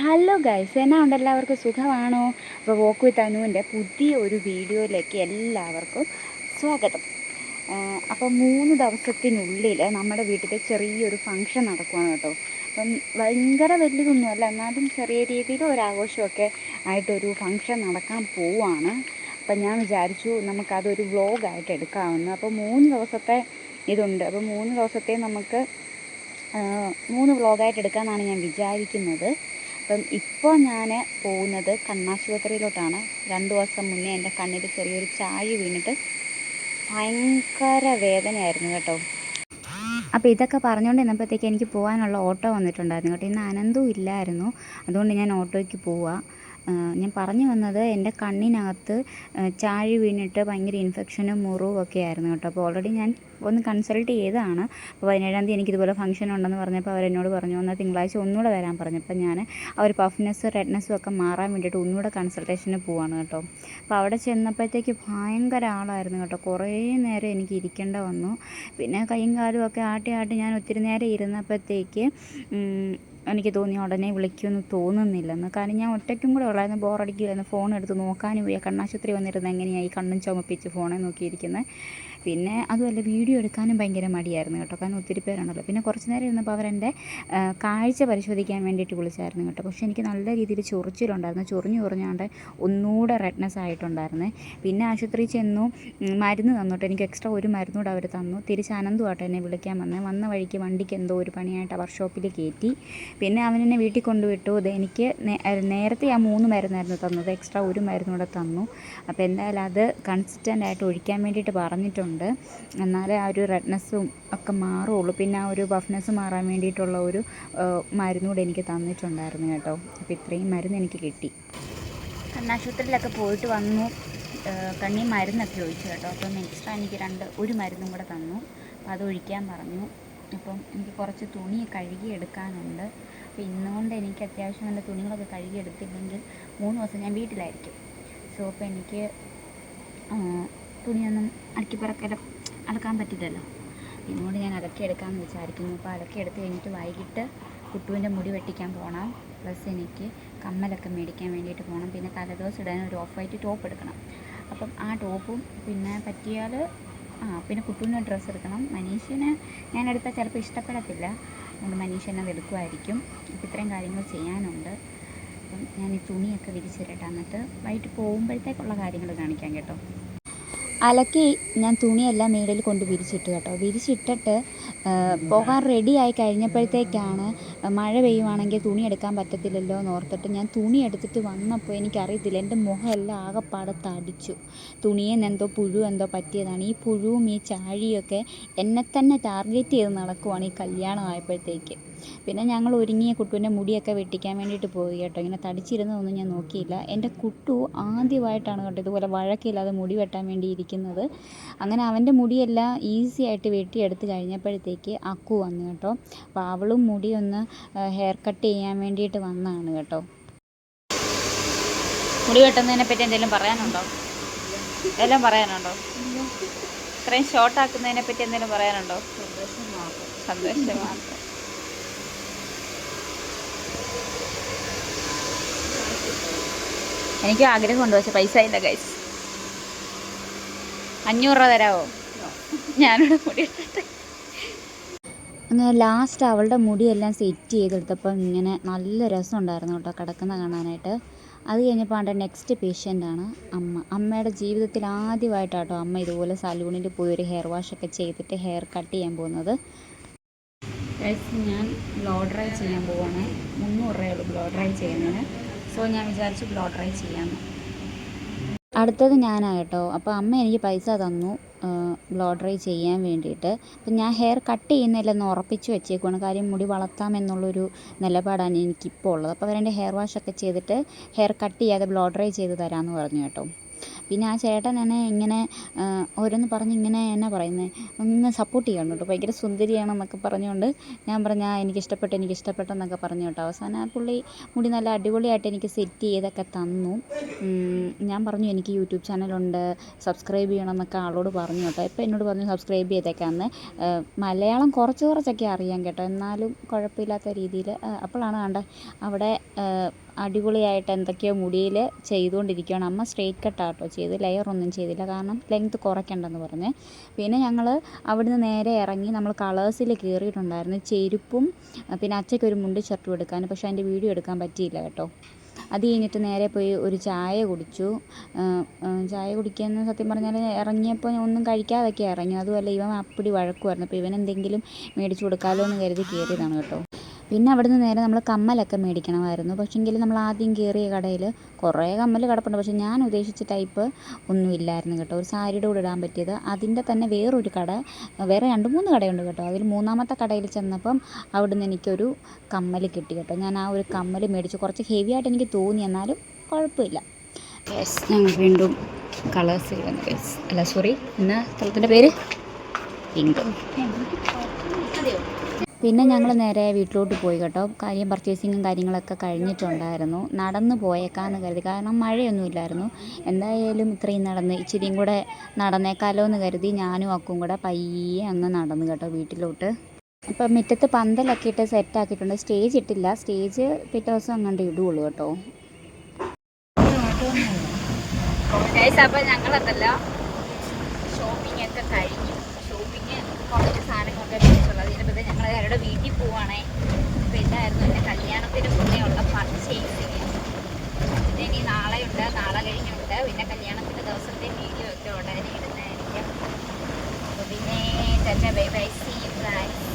Hello guys, എന്നാ ഉണ്ട്? എല്ലാവർക്കും സുഖമാണോ? അപ്പോൾ വോക്ക് വിത്ത് അനുവിൻ്റെ പുതിയ ഒരു വീഡിയോയിലേക്ക് എല്ലാവർക്കും സ്വാഗതം. അപ്പം 3 ദിവസത്തിനുള്ളിൽ നമ്മുടെ വീട്ടിൽ ചെറിയൊരു ഫംഗ്ഷൻ നടക്കുകയാണ് കേട്ടോ. അപ്പം ഭയങ്കര വലിയതൊന്നുമല്ല, എന്നാലും ചെറിയ രീതിയിൽ ഒരാഘോഷമൊക്കെ ആയിട്ടൊരു ഫംഗ്ഷൻ നടക്കാൻ പോവുകയാണ്. അപ്പം ഞാൻ വിചാരിച്ചു നമുക്കതൊരു വ്ളോഗായിട്ട് എടുക്കാമെന്ന്. അപ്പോൾ 3 ദിവസത്തെ ഇതുണ്ട്. അപ്പോൾ 3 ദിവസത്തെ നമുക്ക് 3 വ്ളോഗായിട്ട് എടുക്കാമെന്നാണ് ഞാൻ വിചാരിക്കുന്നത്. അപ്പം ഇപ്പോൾ ഞാൻ പോകുന്നത് കണ്ണാശുപത്രിയിലോട്ടാണ്. 2 ദിവസം മുന്നേ എൻ്റെ കണ്ണിൽ ചെറിയൊരു ചാഴി വീണിട്ട് ഭയങ്കര വേദനയായിരുന്നു കേട്ടോ. അപ്പോൾ ഇതൊക്കെ പറഞ്ഞുകൊണ്ട് നിന്നപ്പോഴത്തേക്ക് എനിക്ക് പോകാനുള്ള ഓട്ടോ വന്നിട്ടുണ്ടായിരുന്നു കേട്ടോ. ഇന്ന് അനന്തവും ഇല്ലായിരുന്നു, അതുകൊണ്ട് ഞാൻ ഓട്ടോയ്ക്ക് പോവുക. ഞാൻ പറഞ്ഞു വന്നത് എൻ്റെ കണ്ണിനകത്ത് ചാഴി വീണിട്ട് ഭയങ്കര ഇൻഫെക്ഷനും മുറിവും ഒക്കെ ആയിരുന്നു കേട്ടോ. അപ്പോൾ ഓൾറെഡി ഞാൻ ഒന്ന് കൺസൾട്ട് ചെയ്തതാണ്. അപ്പോൾ 17-ാം തീയതി എനിക്കിതുപോലെ ഫംഗ്ഷൻ ഉണ്ടെന്ന് പറഞ്ഞപ്പോൾ അവരെന്നോട് പറഞ്ഞു എന്നാൽ തിങ്കളാഴ്ച ഒന്നുകൂടെ വരാൻ പറഞ്ഞപ്പോൾ ഞാൻ ആ ഒരു പഫ്നെസ്സും റെഡ്നെസ്സും ഒക്കെ മാറാൻ വേണ്ടിയിട്ട് ഒന്നുകൂടെ കൺസൾട്ടേഷന് പോവാണ് കേട്ടോ. അപ്പോൾ അവിടെ ചെന്നപ്പോഴത്തേക്ക് ഭയങ്കര ആളായിരുന്നു കേട്ടോ. കുറേ നേരം എനിക്ക് ഇരിക്കേണ്ട വന്നു. പിന്നെ കൈയും കാലും ഒക്കെ ആട്ടി ഞാൻ ഒത്തിരി നേരം ഇരുന്നപ്പോഴത്തേക്ക് എനിക്ക് തോന്നി ഉടനെ വിളിക്കുമെന്ന് തോന്നുന്നില്ലെന്ന്. കാരണം ഞാൻ ഒറ്റയ്ക്കും കൂടെ ഉള്ളായിരുന്നു, ബോറടിക്കില്ലായിരുന്നു. ഫോൺ എടുത്ത് നോക്കാനും പോയി. കണ്ണാശുപത്രി വന്നിരുന്നത് എങ്ങനെയായി കണ്ണും ചുമപ്പിച്ച് ഫോണെ നോക്കിയിരിക്കുന്നത്. പിന്നെ അതുമല്ല, വീഡിയോ എടുക്കാനും ഭയങ്കര മടിയായിരുന്നു കേട്ടോ, കാരണം ഒത്തിരി പേരുണ്ടല്ലോ. പിന്നെ കുറച്ച് നേരം ഇരുന്നപ്പോൾ അവരെൻ്റെ കാഴ്ച പരിശോധിക്കാൻ വേണ്ടിയിട്ട് വിളിച്ചായിരുന്നു കേട്ടോ. പക്ഷേ എനിക്ക് നല്ല രീതിയിൽ ചൊറിച്ചിലുണ്ടായിരുന്നു. ചൊറിഞ്ഞാണ്ട് ഒന്നുകൂടെ റെഡ്നെസ് ആയിട്ടുണ്ടായിരുന്നേ. പിന്നെ ആശുപത്രിയിൽ ചെന്നു, മരുന്ന് തന്നിട്ട് എനിക്ക് എക്സ്ട്രാ ഒരു മരുന്നൂടെ അവർ തന്നു. തിരിച്ച് അനന്തമായിട്ട് എന്നെ വിളിക്കാൻ വന്ന വഴിക്ക് വണ്ടിക്ക് എന്തോ ഒരു പണിയായിട്ട് വർക്ക്ഷോപ്പിൽ കയറ്റി. പിന്നെ അവനെന്നെ വീട്ടിൽ കൊണ്ടുവിട്ടു. എനിക്ക് നേരത്തെ ആ 3 മരുന്നായിരുന്നു തന്നത്, എക്സ്ട്രാ ഒരു മരുന്നൂടെ തന്നു. അപ്പോൾ എന്തായാലും അത് കൺസിസ്റ്റൻ്റായിട്ട് ഒഴിക്കാൻ വേണ്ടിയിട്ട് പറഞ്ഞിട്ടുണ്ട്. എന്നാലേ ആ ഒരു റെഡ്നെസ്സും ഒക്കെ മാറുള്ളൂ. പിന്നെ ആ ഒരു ബഫ്നെസ് മാറാൻ വേണ്ടിയിട്ടുള്ള ഒരു മരുന്നൂടെ എനിക്ക് തന്നിട്ടുണ്ടായിരുന്നു കേട്ടോ. അപ്പോൾ ഇത്രയും മരുന്ന് എനിക്ക് കിട്ടി. കണ്ണാശുപത്രിയിലൊക്കെ പോയിട്ട് വന്നു, കണ്ണി മരുന്നൊക്കെ ഒഴിച്ചു കേട്ടോ. അപ്പം എക്സ്ട്രാ എനിക്ക് ഒരു മരുന്നും കൂടെ തന്നു. അപ്പോൾ അത് ഒഴിക്കാൻ പറഞ്ഞു. അപ്പം എനിക്ക് കുറച്ച് തുണി കഴുകി എടുക്കാനുണ്ട്. അപ്പോൾ ഇന്നുകൊണ്ട് എനിക്ക് അത്യാവശ്യം എൻ്റെ തുണികളൊക്കെ കഴുകി എടുത്തില്ലെങ്കിൽ 3 ദിവസം ഞാൻ വീട്ടിലായിരിക്കും. സോ അപ്പോൾ എനിക്ക് തുണിയൊന്നും അലക്കാൻ പറ്റില്ലല്ലോ. ഇന്നുകൊണ്ട് ഞാൻ അലക്കിയെടുക്കാമെന്ന് വിചാരിക്കുന്നു. അപ്പോൾ അലക്കിയെടുത്ത് കഴിഞ്ഞിട്ട് വൈകിട്ട് കുട്ടുവിൻ്റെ മുടി വെട്ടിക്കാൻ പോകണം. പ്ലസ് എനിക്ക് കമ്മലൊക്കെ മേടിക്കാൻ വേണ്ടിയിട്ട് പോകണം. പിന്നെ തലേദിവസം ഇടാൻ ഒരു ഓഫ് വൈറ്റ് ടോപ്പ് എടുക്കണം. അപ്പം ആ ടോപ്പും പിന്നെ പറ്റിയാൽ പിന്നെ കുട്ടുവിന് ഡ്രസ്സ് എടുക്കണം. മനീഷിന് ഞാൻ എടുത്താൽ ചിലപ്പോൾ ഇഷ്ടപ്പെടത്തില്ല, അതുകൊണ്ട് മനീഷ് അത് എടുക്കുമായിരിക്കും. അപ്പോൾ ഇത്രയും കാര്യങ്ങൾ ചെയ്യാനുണ്ട്. അപ്പം ഞാൻ ഈ തുണിയൊക്കെ വിരിച്ചിരട്ടെ, എന്നിട്ട് വൈകിട്ട് പോകുമ്പോഴത്തേക്കുള്ള കാര്യങ്ങൾ കാണിക്കാം കേട്ടോ. അലക്കി ഞാൻ തുണിയെല്ലാം മേളിൽ കൊണ്ട് വിരിച്ചിട്ട് കേട്ടോ. വിരിച്ചിട്ടിട്ട് പോകാൻ റെഡിയായി കഴിഞ്ഞപ്പോഴത്തേക്കാണ് മഴ പെയ്യുവാണെങ്കിൽ തുണി എടുക്കാൻ പറ്റത്തില്ലല്ലോ എന്ന് ഓർത്തിട്ട് ഞാൻ തുണി എടുത്തിട്ട് വന്നപ്പോൾ എനിക്കറിയത്തില്ല, എൻ്റെ മുഖമെല്ലാം ആകെപ്പാടെ തടിച്ചു. തുണിയിൽ എന്തോ പുഴു എന്തോ പറ്റിയതാണ്. ഈ പുഴുവും ഈ ചാഴിയൊക്കെ എന്നെ തന്നെ ടാർഗറ്റ് ചെയ്ത് നടക്കുവാണ് ഈ കല്യാണം ആയപ്പോഴത്തേക്ക്. പിന്നെ ഞങ്ങൾ ഒരുങ്ങിയ കുട്ടുവിൻ്റെ മുടിയൊക്കെ വെട്ടിക്കാൻ വേണ്ടിയിട്ട് പോയി കേട്ടോ. ഇങ്ങനെ തടിച്ചിരുന്നതൊന്നും ഞാൻ നോക്കിയില്ല. എൻ്റെ കുട്ടു ആദ്യമായിട്ടാണ് കേട്ടോ ഇതുപോലെ വഴക്കില്ലാതെ മുടി വെട്ടാൻ വേണ്ടി ഇരിക്കുന്നത്. അങ്ങനെ അവൻ്റെ മുടിയെല്ലാം ഈസി ആയിട്ട് വെട്ടിയെടുത്ത് കഴിഞ്ഞപ്പോഴത്തേക്ക് അക്കു വന്നു കേട്ടോ. അപ്പോൾ അവളും മുടിയൊന്ന് ഹെയർ കട്ട് ചെയ്യാൻ വേണ്ടിയിട്ട് വന്നതാണ് കേട്ടോ. മുടി വെട്ടുന്നതിനെ പറ്റി എന്തെങ്കിലും പറയാനുണ്ടോ? എല്ലാം പറയാനുണ്ടോ? ഇത്രയും ഷോർട്ട് ആക്കുന്നതിനെ പറ്റി എന്തെങ്കിലും പറയാനുണ്ടോ? സന്തോഷം മാത്രം. എനിക്ക് ആഗ്രഹമുണ്ട്, പക്ഷെ പൈസ ഇല്ല ഗൈസ്. 500 രൂപ തരാമോ? ഞാനിവിടെ മുടി ഇട്ടിട്ട്. അങ്ങനെ ലാസ്റ്റ് അവളുടെ മുടിയെല്ലാം സെറ്റ് ചെയ്തെടുത്തപ്പോൾ ഇങ്ങനെ നല്ല രസമുണ്ടായിരുന്നു കേട്ടോ കിടക്കുന്ന കാണാനായിട്ട്. അത് കഴിഞ്ഞപ്പോൾ നെക്സ്റ്റ് പേഷ്യൻ്റാണ് അമ്മയുടെ ജീവിതത്തിൽ ആദ്യമായിട്ടാട്ടോ അമ്മ ഇതുപോലെ സലൂണിൽ പോയി ഒരു ഹെയർ വാഷൊക്കെ ചെയ്തിട്ട് ഹെയർ കട്ട് ചെയ്യാൻ പോകുന്നത്. ഞാൻ ബ്ലോ ഡ്രൈ ചെയ്യാൻ പോവാണ്. 300 രൂപയുള്ളൂ ബ്ലോ ഡ്രൈ ചെയ്യുന്നതിന്. സോ ഞാൻ വിചാരിച്ചു ബ്ലോ ഡ്രൈ ചെയ്യാമെന്ന്. അടുത്തത് ഞാനായിട്ടോ. അപ്പോൾ അമ്മ എനിക്ക് പൈസ തന്നു ബ്ലോ ഡ്രൈ ചെയ്യാൻ വേണ്ടിയിട്ട്. അപ്പം ഞാൻ ഹെയർ കട്ട് ചെയ്യുന്നില്ലെന്ന് ഉറപ്പിച്ച് വെച്ചേക്കുവാണ്. കാര്യം മുടി വളർത്താമെന്നുള്ളൊരു നിലപാടാണ് എനിക്കിപ്പോൾ ഉള്ളത്. അപ്പോൾ അവരെൻ്റെ ഹെയർ വാഷൊക്കെ ചെയ്തിട്ട് ഹെയർ കട്ട് ചെയ്യാതെ ബ്ലോ ഡ്രൈ ചെയ്ത് തരാമെന്ന് പറഞ്ഞു കേട്ടോ. പിന്നെ ആ ചേട്ടൻ എന്നെ ഇങ്ങനെ ഓരോന്ന് പറഞ്ഞ് ഇങ്ങനെ എന്നാ പറയുന്നത് ഒന്ന് സപ്പോർട്ട് ചെയ്യണം കേട്ടോ, ഭയങ്കര സുന്ദരിയാണെന്നൊക്കെ പറഞ്ഞുകൊണ്ട് ഞാൻ പറഞ്ഞ എനിക്കിഷ്ടപ്പെട്ടെന്നൊക്കെ പറഞ്ഞു കേട്ടോ. അവസാനം ആ പുള്ളി മുടി നല്ല അടിപൊളിയായിട്ട് എനിക്ക് സെറ്റ് ചെയ്തൊക്കെ തന്നു. ഞാൻ പറഞ്ഞു എനിക്ക് യൂട്യൂബ് ചാനലുണ്ട്, സബ്സ്ക്രൈബ് ചെയ്യണമെന്നൊക്കെ ആളോട് പറഞ്ഞു കേട്ടോ. ഇപ്പോൾ എന്നോട് പറഞ്ഞു സബ്സ്ക്രൈബ് ചെയ്തേക്കാന്ന്. മലയാളം കുറച്ചൊക്കെ അറിയാം കേട്ടോ, എന്നാലും കുഴപ്പമില്ലാത്ത രീതിയിൽ. അപ്പോഴാണ് കണ്ട അവിടെ അടിപൊളിയായിട്ട് എന്തൊക്കെയോ മുടിയിൽ ചെയ്തുകൊണ്ടിരിക്കുകയാണ്. അമ്മ സ്ട്രെയിറ്റ് കട്ടാട്ടോ ചെയ്ത്, ലെയറൊന്നും ചെയ്തില്ല, കാരണം ലെങ്ത്ത് കുറയ്ക്കണ്ടെന്ന് പറഞ്ഞ്. പിന്നെ ഞങ്ങൾ അവിടുന്ന് നേരെ ഇറങ്ങി നമ്മൾ കളേഴ്സിൽ കയറിയിട്ടുണ്ടായിരുന്നു, ചെരുപ്പും പിന്നെ അച്ചയ്ക്കൊരു മുണ്ട് ഷർട്ടും എടുക്കാൻ. പക്ഷേ അതിൻ്റെ വീഡിയോ എടുക്കാൻ പറ്റിയില്ല കേട്ടോ. അത് കഴിഞ്ഞിട്ട് നേരെ പോയി ഒരു ചായ കുടിച്ചു. ചായ കുടിക്കാമെന്ന് സത്യം പറഞ്ഞാൽ ഇറങ്ങിയപ്പോൾ ഒന്നും കഴിക്കാതൊക്കെ ഇറങ്ങി. അതുമല്ല ഇവൻ അപ്പടി വഴക്കുമായിരുന്നു. അപ്പോൾ ഇവനെന്തെങ്കിലും മേടിച്ചു കൊടുക്കാമല്ലോ എന്ന് കരുതി കയറിയതാണ് കേട്ടോ. പിന്നെ അവിടുന്ന് നേരെ നമ്മൾ കമ്മലൊക്കെ മേടിക്കണമായിരുന്നു. പക്ഷേങ്കിൽ നമ്മൾ ആദ്യം കയറിയ കടയിൽ കുറേ കമ്മൽ കിടപ്പുണ്ട്, പക്ഷേ ഞാൻ ഉദ്ദേശിച്ച ടൈപ്പ് ഒന്നും ഇല്ലായിരുന്നു കേട്ടോ. ഒരു സാരിയുടെ കൂടെ ഇടാൻ പറ്റിയത്. അതിൻ്റെ തന്നെ വേറൊരു കട, വേറെ 2-3 കടയുണ്ട് കേട്ടോ. അതിൽ 3-ാമത്തെ കടയിൽ ചെന്നപ്പം അവിടുന്ന് എനിക്കൊരു കമ്മൽ കിട്ടി കേട്ടോ. ഞാൻ ആ ഒരു കമ്മൽ മേടിച്ചു. കുറച്ച് ഹെവി ആയിട്ട് എനിക്ക് തോന്നി, എന്നാലും കുഴപ്പമില്ല. യെസ്, ഞങ്ങൾ വീണ്ടും കളേഴ്സിൽ വന്നു ഗൈസ്. അല്ല സോറി, എന്നാ സ്ഥലത്തിൻ്റെ പേര് പിങ്ക്. പിന്നെ ഞങ്ങൾ നേരെ വീട്ടിലോട്ട് പോയി കേട്ടോ. കാര്യം പർച്ചേസിങ്ങും കാര്യങ്ങളൊക്കെ കഴിഞ്ഞിട്ടുണ്ടായിരുന്നു. നടന്ന് പോയേക്കാമെന്ന് കരുതി, കാരണം മഴയൊന്നുമില്ലായിരുന്നു. എന്തായാലും ഇത്രയും നടന്ന് ഇച്ചിരിയും കൂടെ നടന്നേക്കാലോ എന്ന് കരുതി ഞാനും അക്കും കൂടെ പയ്യെ അങ്ങ് നടന്നു കേട്ടോ വീട്ടിലോട്ട്. ഇപ്പം മുറ്റത്ത് പന്തലൊക്കെ ഇട്ട് സെറ്റാക്കിയിട്ടുണ്ട്. സ്റ്റേജ് ഇട്ടില്ല, സ്റ്റേജ് പിറ്റേ ദിവസം അങ്ങോട്ട് ഇടുകയുള്ളൂ കേട്ടോ. അപ്പോൾ ഞങ്ങളെന്നല്ല ഷോപ്പിംഗ് ഒക്കെ കഴിഞ്ഞു. ഷോപ്പിംഗ് കുറച്ച് സാധനങ്ങളൊക്കെ മേടിച്ചുള്ളത്. അതിൻ്റെ ഞങ്ങൾ അവരുടെ വീട്ടിൽ പോവുകയാണേ. അപ്പോൾ ഇതായിരുന്നു എൻ്റെ കല്യാണത്തിന് മുന്നേ ഉള്ള പർച്ചേസിങ്. പിന്നെ ഇനി നാളെയുണ്ട്, നാളെ കഴിഞ്ഞുണ്ട്. പിന്നെ കല്യാണത്തിൻ്റെ ദിവസത്തെ വീഡിയോ ഒക്കെ ഉടനെ ഇടുന്നതായിരിക്കും. അപ്പോൾ പിന്നെ bye bye, see you guys.